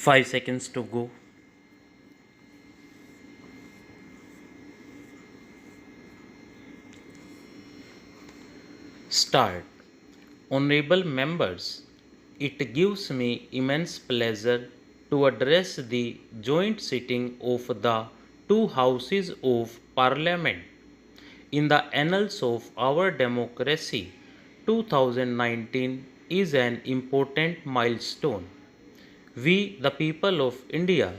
5 seconds to go. Start. Honorable members, it gives me immense pleasure to address the joint sitting of the two houses of Parliament. In the annals of our democracy, 2019 is an important milestone. We, the people of India,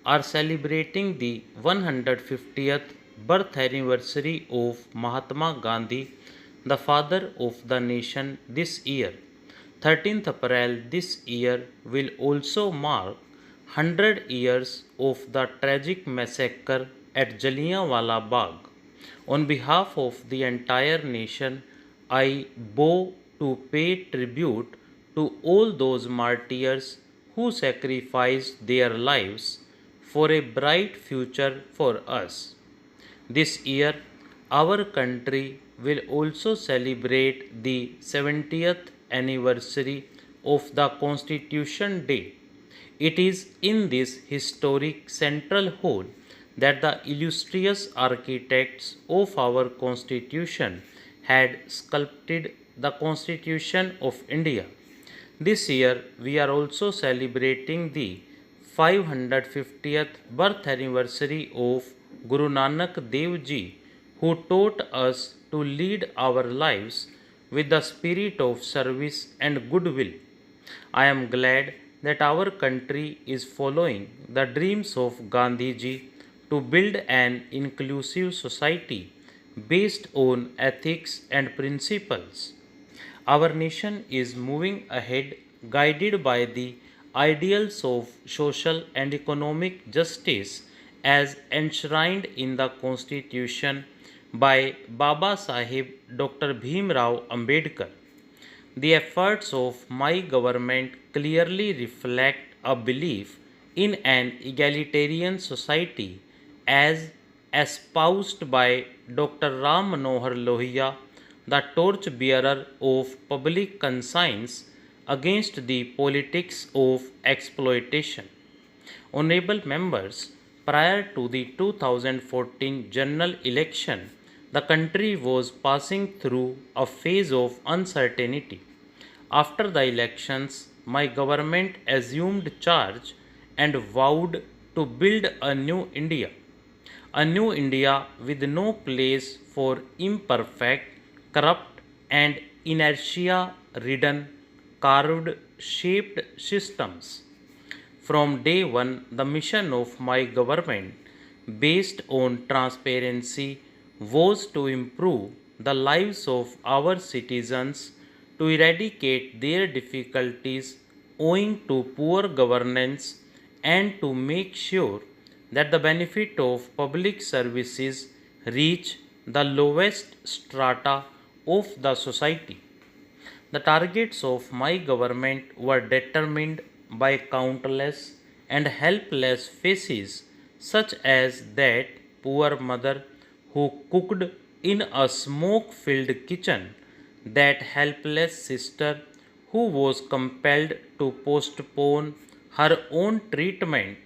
are celebrating the 150th birth anniversary of Mahatma Gandhi, the father of the nation, this year. 13th April this year will also mark 100 years of the tragic massacre at Jallianwala Bagh. On behalf of the entire nation, I bow to pay tribute to all those martyrs who sacrificed their lives for a bright future for us. This year, our country will also celebrate the 70th anniversary of the Constitution Day. It is in this historic central hall that the illustrious architects of our Constitution had sculpted the Constitution of India. This year, we are also celebrating the 550th birth anniversary of Guru Nanak Dev Ji, who taught us to lead our lives with the spirit of service and goodwill. I am glad that our country is following the dreams of Gandhi Ji to build an inclusive society based on ethics and principles. Our nation is moving ahead guided by the ideals of social and economic justice as enshrined in the Constitution by Baba Sahib Dr. Bhim Rao Ambedkar. The efforts of my government clearly reflect a belief in an egalitarian society as espoused by Dr. Ram Manohar Lohia, the torchbearer of public conscience against the politics of exploitation. Honorable members, prior to the 2014 general election, the country was passing through a phase of uncertainty. After the elections, my government assumed charge and vowed to build a new India. A new India with no place for imperfect, corrupt, and inertia ridden, carved, shaped systems. From day one, the mission of my government, based on transparency, was to improve the lives of our citizens, to eradicate their difficulties owing to poor governance, and to make sure that the benefit of public services reach the lowest strata of the society. The targets of my government were determined by countless and helpless faces, such as that poor mother who cooked in a smoke filled kitchen, that helpless sister who was compelled to postpone her own treatment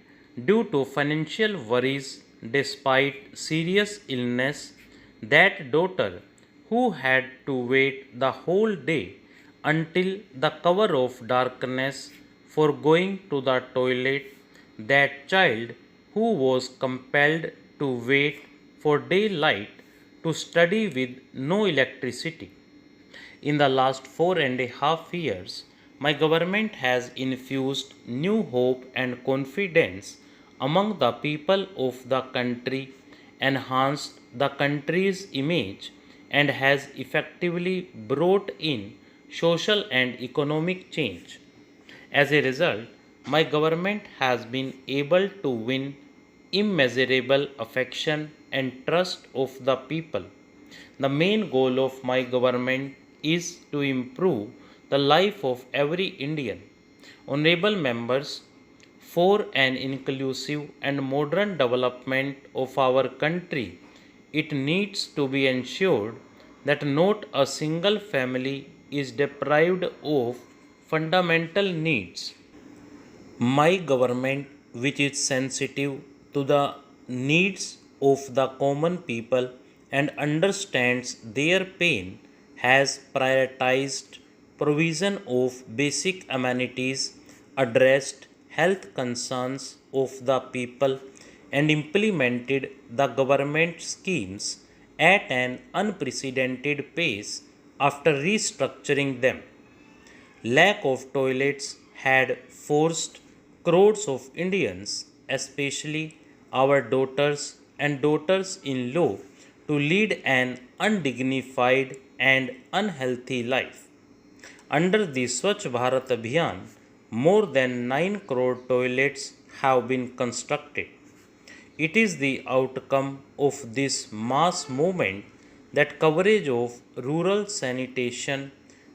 due to financial worries despite serious illness, that daughter who had to wait the whole day until the cover of darkness for going to the toilet, that child who was compelled to wait for daylight to study with no electricity. In the last 4.5 years, my government has infused new hope and confidence among the people of the country, enhanced the country's image, and has effectively brought in social and economic change. As a result, my government has been able to win immeasurable affection and trust of the people. The main goal of my government is to improve the life of every Indian. Honorable members, for an inclusive and modern development of our country, it needs to be ensured that not a single family is deprived of fundamental needs. My government, which is sensitive to the needs of the common people and understands their pain, has prioritized provision of basic amenities, addressed health concerns of the people, and implemented the government schemes at an unprecedented pace after restructuring them. Lack of toilets had forced crores of Indians, especially our daughters and daughters in law, to lead an undignified and unhealthy life. Under the Swachh Bharat Abhiyan, more than 9 crore toilets have been constructed. It is the outcome of this mass movement that coverage of rural sanitation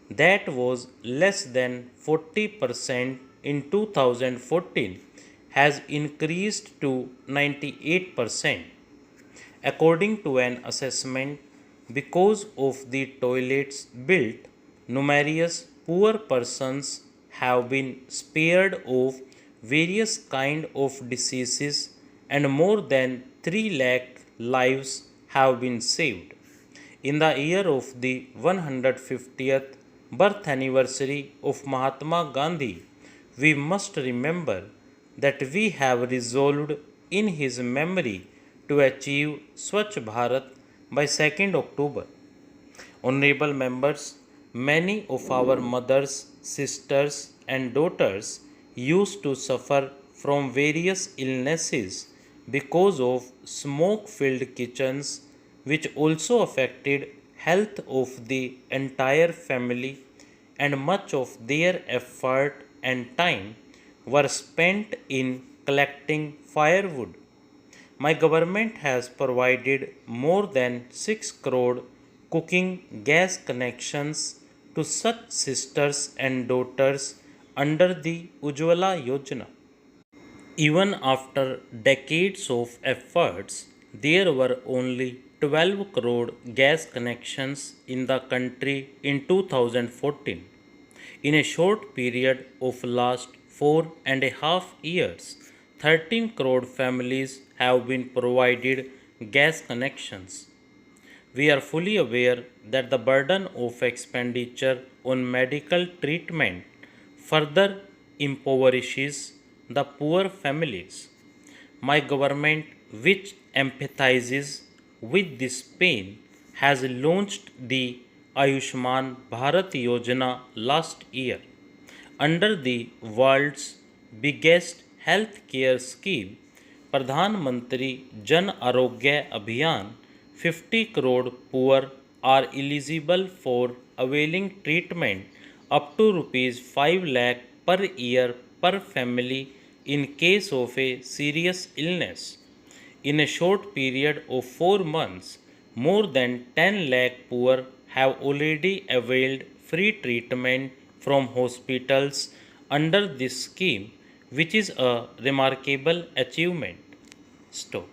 that was less than 40% in 2014 has increased to 98%. According to an assessment, because of the toilets built, numerous poor persons have been spared of various kind of diseases and more than 3 lakh lives have been saved. In the year of the 150th birth anniversary of Mahatma Gandhi, we must remember that we have resolved in his memory to achieve Swachh Bharat by 2nd October. Honorable members, many of our mothers, sisters, and daughters used to suffer from various illnesses because of smoke filled kitchens, which also affected health of the entire family, and much of their effort and time were spent in collecting firewood. My government has provided more than 6 crore cooking gas connections to such sisters and daughters under the Ujjwala Yojana. Even after decades of efforts, there were only 12 crore gas connections in the country in 2014. In a short period of last 4.5 years, 13 crore families have been provided gas connections. We are fully aware that the burden of expenditure on medical treatment further impoverishes the poor families. My government, which empathizes with this pain, has launched the Ayushman Bharat Yojana last year. Under the world's biggest health care scheme, Pradhan Mantri Jan Arogya Abhiyan, 50 crore poor are eligible for availing treatment up to rupees 5 lakh per year per family in case of a serious illness. In a short period of 4 months, more than 10 lakh poor have already availed free treatment from hospitals under this scheme, which is a remarkable achievement. Stop.